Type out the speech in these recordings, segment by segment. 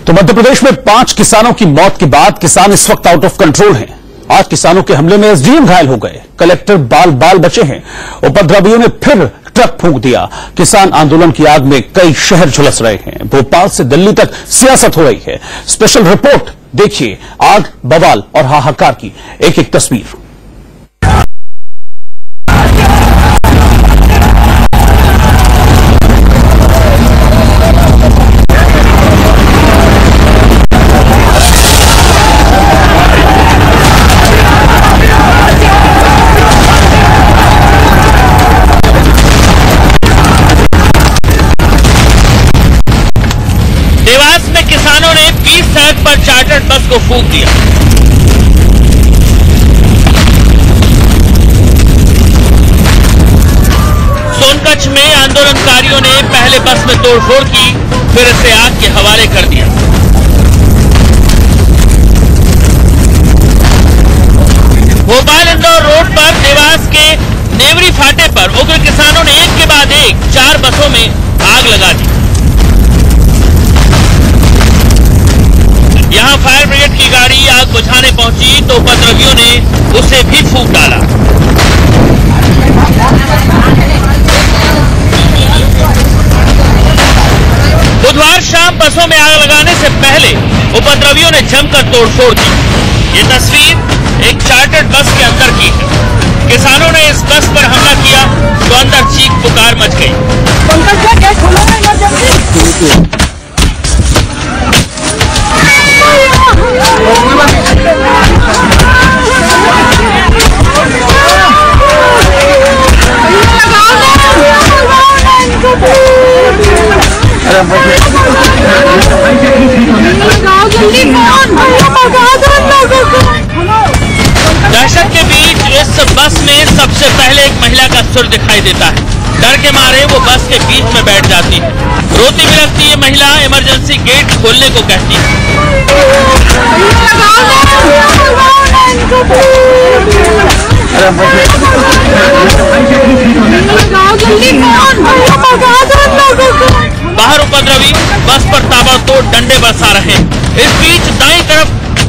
तो मध्य प्रदेश में 5 किसानों की मौत के बाद किसान इस वक्त आउट ऑफ कंट्रोल हैं। 8 किसानों के हमले में एसडीएम घायल हो गए, कलेक्टर बाल बचे हैं। उपद्रवियों ने फिर ट्रक फूंक दिया। किसान आंदोलन की आग में कई शहर झुलस रहे हैं। भोपाल से दिल्ली तक सियासत हो रही है। स्पेशल रिपोर्ट देखिए, आग, बवाल और हाहाकार की एक एक तस्वीर। देवास में किसानों ने 20 सड़क पर चार्टर्ड बस को फूंक दिया। सोनकच्छ में आंदोलनकारियों ने पहले बस में तोड़फोड़ की, फिर इसे आग के हवाले कर दिया। भोपाल इंदौर रोड पर देवास के नेवरी फाटे पर उग्र किसानों ने एक के बाद एक 4 बसों में आग लगा दी। यहां फायर ब्रिगेड की गाड़ी आग बुझाने पहुंची तो उपद्रवियों ने उसे भी फूंक डाला। बुधवार शाम बसों में आग लगाने से पहले उपद्रवियों ने जमकर तोड़फोड़ की। ये तस्वीर एक चार्टर्ड बस के अंदर की है। किसानों ने इस बस पर हमला किया तो अंदर चीख पुकार मच गई। दहशत के बीच इस बस में सबसे पहले एक महिला का सुर दिखाई देता है। डर के मारे वो बस के बीच में बैठ जाती है। रोती बिलखती ये महिला इमरजेंसी गेट खोलने को कहती है। बाहर उपद्रवी बस पर ताबड़तोड़ डंडे बरसा रहे हैं। इस बीच दाईं तरफ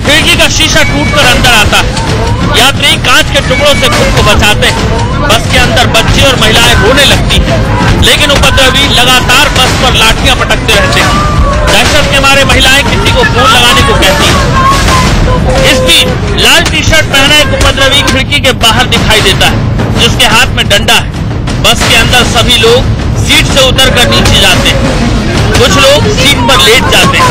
खिड़की का शीशा टूटकर अंदर आता है। यात्री कांच के टुकड़ों से खुद को बचाते हैं। बस के अंदर बच्चे और महिलाएं रोने लगती हैं, लेकिन उपद्रवी लगातार बस पर लाठियां पटकते रहते हैं। दहशत के मारे महिलाएं किसी को फोन लगाने को कहती हैं। इस बीच लाल टी शर्ट पहना एक उपद्रवी खिड़की के बाहर दिखाई देता है, जिसके हाथ में डंडा है। बस के अंदर सभी लोग सीट से उतरकर नीचे जाते हैं। कुछ लोग सीट पर लेट जाते हैं।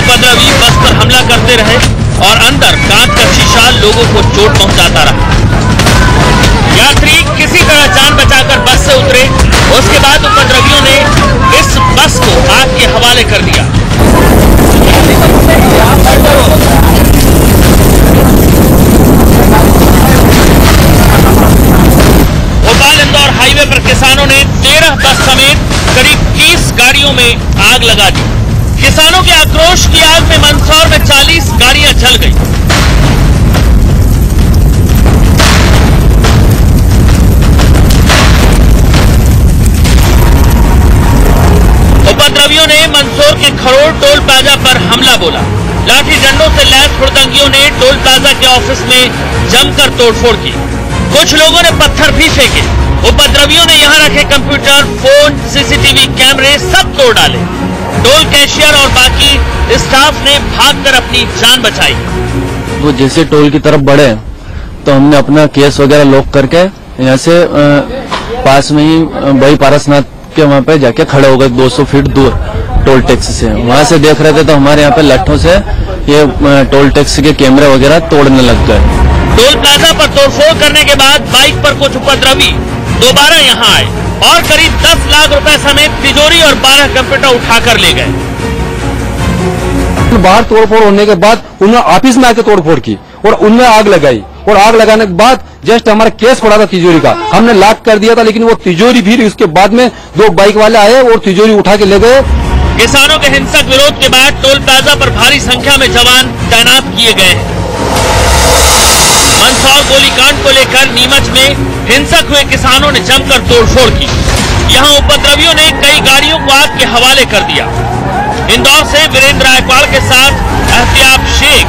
उपद्रवी बस पर हमला करते रहे और अंदर कांच का शीशा लोगों को चोट पहुंचाता रहा। यात्री किसी तरह जान बचाकर बस से उतरे। उसके बाद उपद्रवियों ने इस बस को आग के हवाले कर दिया। भोपाल इंदौर हाईवे पर किसानों ने 13 बस समेत करीब 30 गाड़ियों में आग लगा दी। किसानों के आक्रोश की आग में मंदसौर में 40 गाड़ियां जल गई। उपद्रवियों ने मंदसौर के खरोड़ टोल प्लाजा पर हमला बोला। लाठी डंडों से लैस हुड़दंगियों ने टोल प्लाजा के ऑफिस में जमकर तोड़फोड़ की। कुछ लोगों ने पत्थर भी फेंके। उपद्रवियों ने यहां रखे कंप्यूटर, फोन, सीसीटीवी कैमरे सब तोड़ डाले। टोल कैशियर और बाकी स्टाफ ने भागकर अपनी जान बचाई। वो जैसे टोल की तरफ बढ़े तो हमने अपना केस वगैरह लॉक करके यहाँ से पास में ही भाई पारसनाथ के वहाँ पे जाके खड़े हो गए 200 फीट दूर टोल टैक्स से। वहाँ से देख रहे थे तो हमारे यहाँ पे लट्ठों से ये टोल टैक्स के कैमरे वगैरह तोड़ने लग गए। टोल प्लाजा पर तोड़फोड़ करने के बाद बाइक पर कुछ उपद्रवी दोबारा यहाँ आए और करीब 10 लाख रुपए समेत तिजोरी और 12 कंप्यूटर उठाकर ले गए। बाहर तोड़फोड़ होने के बाद उन्होंने ऑफिस में आके तोड़फोड़ की और उनने आग लगाई और आग लगाने के बाद जस्ट हमारा केस पड़ा था तिजोरी का, हमने लॉक कर दिया था, लेकिन वो तिजोरी फिर उसके बाद में 2 बाइक वाले आए और तिजोरी उठा के ले गए। किसानों के हिंसक विरोध के बाद टोल प्लाजा पर भारी संख्या में जवान तैनात किए गए हैं। मंदसौर गोलीकांड को लेकर नीमच में हिंसक हुए किसानों ने जमकर तोड़फोड़ की। यहां उपद्रवियों ने कई गाड़ियों को आग के हवाले कर दिया। इंदौर से वीरेंद्र रायपाल के साथ एहतियाब शेख,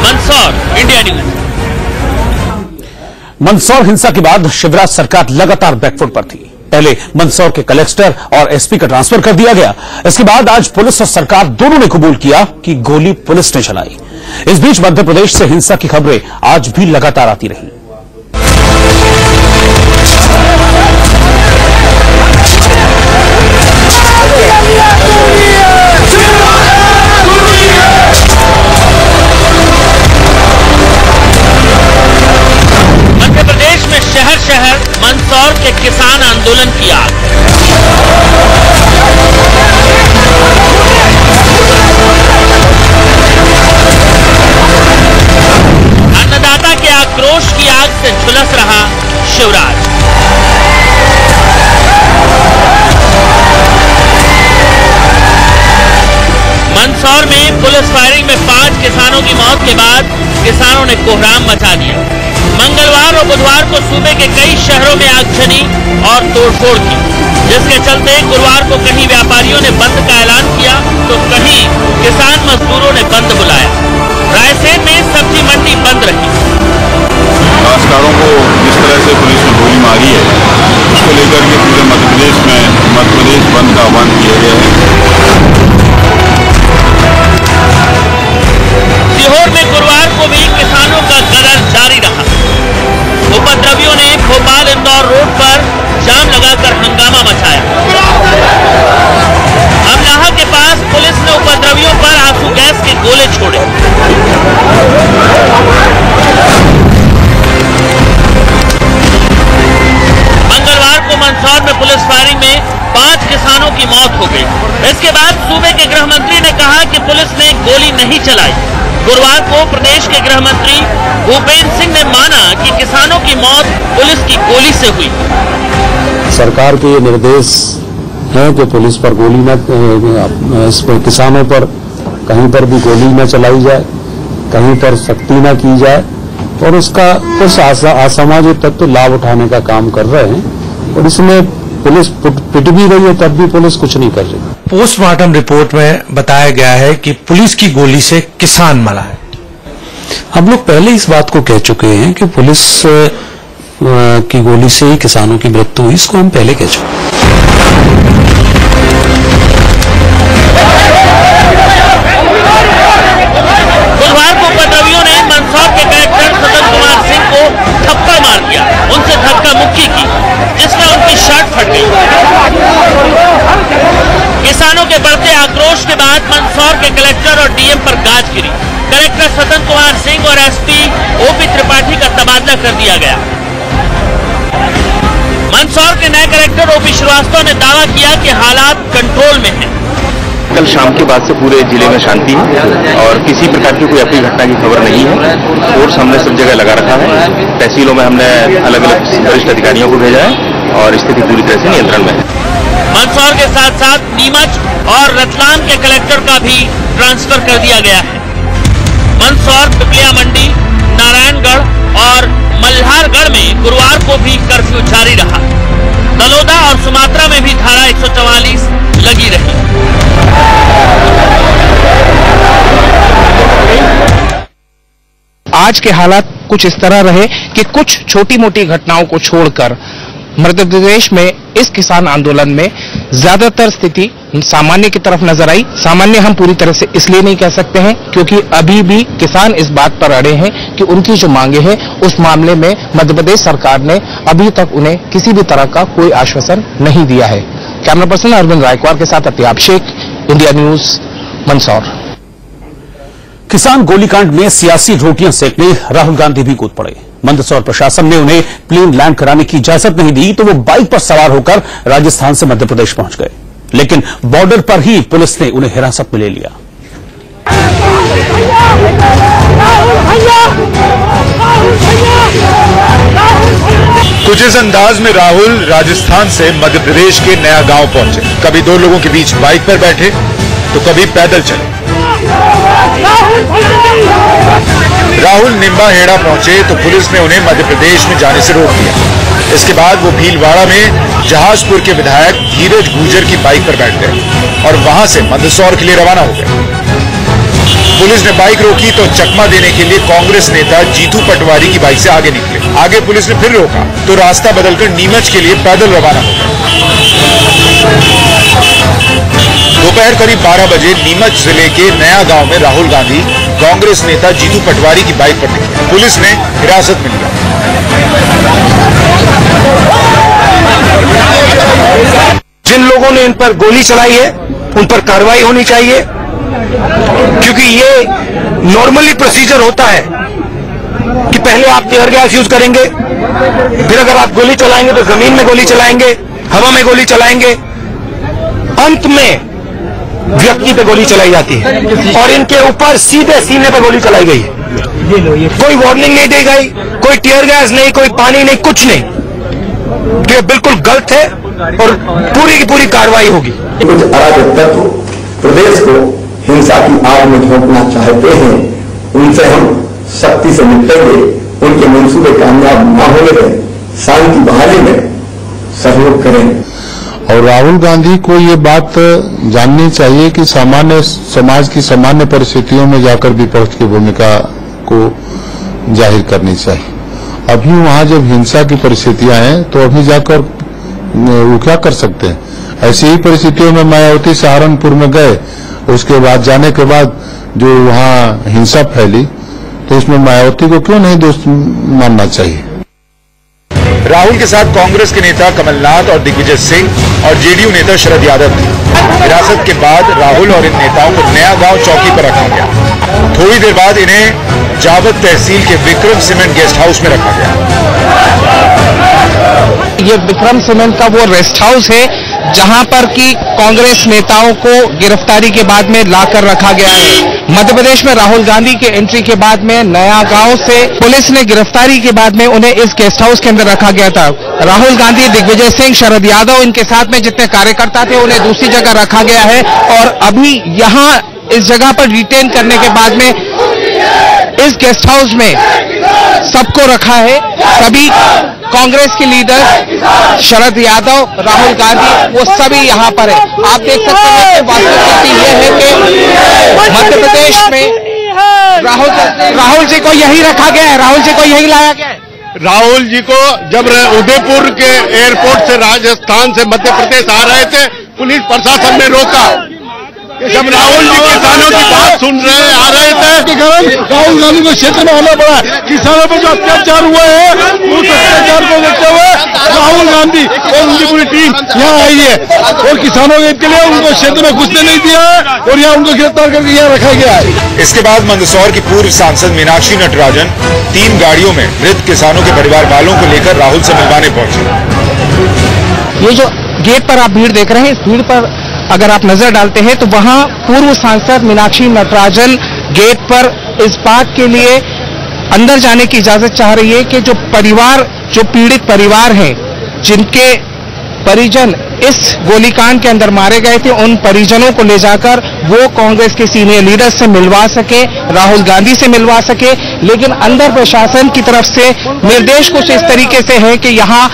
मंदसौर, इंडिया न्यूज। मंदसौर हिंसा के बाद शिवराज सरकार लगातार बैकफुट पर थी। पहले मंदसौर के कलेक्टर और एसपी का ट्रांसफर कर दिया गया। इसके बाद आज पुलिस और सरकार दोनों ने कबूल किया कि गोली पुलिस ने चलाई। इस बीच मध्य प्रदेश से हिंसा की खबरें आज भी लगातार आती रही। मध्य प्रदेश में शहर शहर मंदसौर के किसान आंदोलन की आग। अन्नदाता के आक्रोश की आग से झुलस रहा शिवराज। मंदसौर में पुलिस फायरिंग में 5 किसानों की मौत के बाद किसानों ने कोहराम मचा दिया। मंगलवार और बुधवार को सूबे के कई शहरों में आगजनी और तोड़फोड़ की, जिसके चलते गुरुवार को कहीं व्यापारियों ने बंद का ऐलान किया तो कहीं किसान मजदूरों ने बंद बुलाया। रायसेन में सब्जी मंडी बंद रही। काश्तकारों को जिस तरह से पुलिस ने गोली मारी है, उसको लेकर के पूरे मध्य प्रदेश बंद का आह्वान किया गया है। सीहोर में गुरुवार को भी किसानों का गदर जारी रहा। उपद्रवियों ने भोपाल इंदौर रोड पर जाम लगाकर हंगामा मचाया। अमलाहा के पास पुलिस ने उपद्रवियों पर आंसू गैस के गोले छोड़े। मंगलवार को मंदसौर में पुलिस फायरिंग में 5 किसानों की मौत हो गई। इसके बाद सूबे के गृह मंत्री ने कहा कि पुलिस ने गोली नहीं चलाई। गुरुवार को प्रदेश के गृह मंत्री भूपेंद्र सिंह ने माना कि किसानों की मौत पुलिस की गोली से हुई। सरकार के ये निर्देश हैं कि पुलिस पर गोली न, इस पर किसानों पर कहीं पर भी गोली न चलाई जाए, कहीं पर सख्ती न की जाए, और उसका कुछ असामाजिक तत्व लाभ उठाने का काम कर रहे हैं और इसमें पुलिस पिट भी रही है, तब भी पुलिस कुछ नहीं कर रही। पोस्टमार्टम रिपोर्ट में बताया गया है कि पुलिस की गोली से किसान मरा है। हम लोग पहले इस बात को कह चुके हैं कि पुलिस की गोली से ही किसानों की मृत्यु हुई, इसको हम पहले कह चुके हैं। बुधवार को उपद्रवियों ने मंदसौर के कलेक्टर सतन कुमार सिंह को थप्पड़ मार दिया, उनसे धक्का मुक्की की, जिसमें उनकी शर्ट फट गई। किसानों के बढ़ते आक्रोश के बाद मंदसौर के कलेक्टर और डीएम पर गाज गिरी। कलेक्टर सतन कुमार सिंह और एसपी ओपी त्रिपाठी का तबादला कर दिया गया। मंदसौर के नए कलेक्टर ओपी श्रीवास्तव ने दावा किया कि हालात कंट्रोल में हैं। कल शाम के बाद से पूरे जिले में शांति है और किसी प्रकार की कोई अप्रिय घटना की खबर नहीं है। फोर्स हमने सब जगह लगा रखा है। तहसीलों में हमने अलग अलग वरिष्ठ अधिकारियों को भेजा है और स्थिति पूरी तरह से नियंत्रण में है। मंदसौर के साथ साथ नीमच और रतलाम के कलेक्टर का भी ट्रांसफर कर दिया गया है। मंदसौर, पिपलिया मंडी, नारायणगढ़ और मल्हारगढ़ में गुरुवार को भी कर्फ्यू जारी रहा। तलोदा और सुमात्रा में भी धारा 144 लगी रही। आज के हालात कुछ इस तरह रहे कि कुछ छोटी मोटी घटनाओं को छोड़कर मध्य प्रदेश में इस किसान आंदोलन में ज्यादातर स्थिति सामान्य की तरफ नजर आई। सामान्य हम पूरी तरह से इसलिए नहीं कह सकते हैं क्योंकि अभी भी किसान इस बात पर अड़े हैं कि उनकी जो मांगे हैं उस मामले में मध्य प्रदेश सरकार ने अभी तक उन्हें किसी भी तरह का कोई आश्वासन नहीं दिया है। कैमरा पर्सन अरविंद रायकवार के साथ एहतियाब शेख, इंडिया न्यूज, मंदसौर। किसान गोलीकांड में सियासी रोटियां सेकने राहुल गांधी भी कूद पड़े। मंदसौर प्रशासन ने उन्हें प्लेन लैंड कराने की इजाजत नहीं दी तो वो बाइक पर सवार होकर राजस्थान से मध्य प्रदेश पहुंच गए, लेकिन बॉर्डर पर ही पुलिस ने उन्हें हिरासत में ले लिया। कुछ इस अंदाज में राहुल राजस्थान से मध्य प्रदेश के नया गांव पहुंचे। कभी दो लोगों के बीच बाइक पर बैठे तो कभी पैदल चले। राहुल निम्बाहेड़ा पहुंचे तो पुलिस ने उन्हें मध्य प्रदेश में जाने से रोक दिया। इसके बाद वो भीलवाड़ा में जहाजपुर के विधायक धीरज गुर्जर की बाइक पर बैठ गए और वहां से मंदसौर के लिए रवाना हो गए। पुलिस ने बाइक रोकी तो चकमा देने के लिए कांग्रेस नेता जीतू पटवारी की बाइक से आगे निकले। आगे पुलिस ने फिर रोका तो रास्ता बदलकर नीमच के लिए पैदल रवाना हो गए। दोपहर करीब 12 बजे नीमच जिले के नया गांव में राहुल गांधी कांग्रेस नेता जीतू पटवारी की बाइक पर निकले। पुलिस ने हिरासत में लिया। जिन लोगों ने इन पर गोली चलाई है उन पर कार्रवाई होनी चाहिए, क्योंकि ये नॉर्मली प्रोसीजर होता है कि पहले आप टीयर गैस यूज करेंगे, फिर अगर आप गोली चलाएंगे तो जमीन में गोली चलाएंगे, हवा में गोली चलाएंगे, अंत में व्यक्ति पे गोली चलाई जाती है और इनके ऊपर सीधे सीने पे गोली चलाई गई है। कोई वार्निंग नहीं दी गई, कोई टीयर गैस नहीं, कोई पानी नहीं, कुछ नहीं। ये बिल्कुल गलत है और पूरी की पूरी कार्रवाई होगी। कुछ अराजक तत्व प्रदेश को हिंसा की आग में झोंकना चाहते हैं, उनसे हम शक्ति से निपटेंगे। उनके मंसूबे कामयाब न होने पर शांति बहाली में सहयोग करेंगे। और राहुल गांधी को ये बात जाननी चाहिए कि सामान्य समाज की सामान्य परिस्थितियों में जाकर विपक्ष की भूमिका को जाहिर करनी चाहिए। अभी वहां जब हिंसा की परिस्थितियां हैं तो अभी जाकर वो क्या कर सकते हैं? ऐसी ही परिस्थितियों में मायावती सहारनपुर में गए, उसके बाद जाने के बाद जो वहां हिंसा फैली, तो इसमें मायावती को क्यों नहीं दोस्त मानना चाहिए? राहुल के साथ कांग्रेस के नेता कमलनाथ और दिग्विजय सिंह और जेडीयू नेता शरद यादव थे। हिरासत के बाद राहुल और इन नेताओं को नया गांव चौकी पर रखा गया। थोड़ी देर बाद इन्हें जावद तहसील के विक्रम सीमेंट गेस्ट हाउस में रखा गया। ये विक्रम सीमेंट का वो रेस्ट हाउस है जहां पर कि कांग्रेस नेताओं को गिरफ्तारी के बाद में लाकर रखा गया है। मध्य प्रदेश में राहुल गांधी के एंट्री के बाद में नया गांव से पुलिस ने गिरफ्तारी के बाद में उन्हें इस गेस्ट हाउस के अंदर रखा गया था। राहुल गांधी, दिग्विजय सिंह, शरद यादव, इनके साथ में जितने कार्यकर्ता थे उन्हें दूसरी जगह रखा गया है और अभी यहाँ इस जगह पर डिटेन करने के बाद में इस गेस्ट हाउस में सबको रखा है। सभी कांग्रेस के लीडर शरद यादव, राहुल गांधी, वो सभी यहाँ पर है। आप देख सकते हैं कि वास्तविकता यह है कि मध्य प्रदेश में राहुल जी को यही रखा गया है, राहुल जी को यही लाया गया है। राहुल जी को जब उदयपुर के एयरपोर्ट से राजस्थान से मध्य प्रदेश आ रहे थे, पुलिस प्रशासन ने रोका। जब राहुल जी किसानों की बात सुन रहे आ रहे थे के कारण राहुल गांधी को क्षेत्र में आना पड़ा। किसानों पर जो अत्याचार हुए हैं उस अत्याचार को देखते हुए राहुल गांधी और उनकी पूरी टीम यहाँ आई है और किसानों के लिए उनको क्षेत्र में घुसने नहीं दिया है और यहाँ उनको गिरफ्तार करके यहाँ रखा गया है। इसके बाद मंदसौर की पूर्व सांसद मीनाक्षी नटराजन 3 गाड़ियों में मृत किसानों के परिवार वालों को लेकर राहुल से मिलवाने पहुंचे। ये जो गेट पर आप भीड़ देख रहे हैं, इस भीड़ पर अगर आप नजर डालते हैं तो वहां पूर्व सांसद मीनाक्षी नटराजन गेट पर इस बात के लिए अंदर जाने की इजाजत चाह रही है कि जो पीड़ित परिवार हैं, जिनके परिजन इस गोलीकांड के अंदर मारे गए थे, उन परिजनों को ले जाकर वो कांग्रेस के सीनियर लीडर्स से मिलवा सके, राहुल गांधी से मिलवा सके। लेकिन अंदर प्रशासन की तरफ से निर्देश कुछ इस तरीके से है कि यहाँ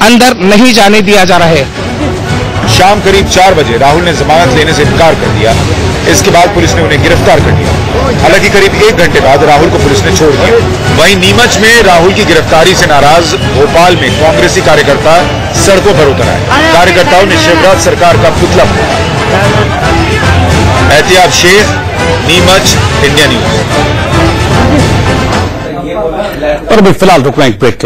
अंदर नहीं जाने दिया जा रहा है। शाम करीब 4 बजे राहुल ने जमानत लेने से इनकार कर दिया। इसके बाद पुलिस ने उन्हें गिरफ्तार कर लिया। हालांकि करीब 1 घंटे बाद राहुल को पुलिस ने छोड़ दिया। वहीं नीमच में राहुल की गिरफ्तारी से नाराज भोपाल में कांग्रेसी कार्यकर्ता सड़कों पर उतर आए। कार्यकर्ताओं ने शिवराज सरकार का पुतला फूंका। एहतियात शेख, नीमच, इंडिया न्यूज। और अभी फिलहाल रुकना एक ब्रेक के लिए।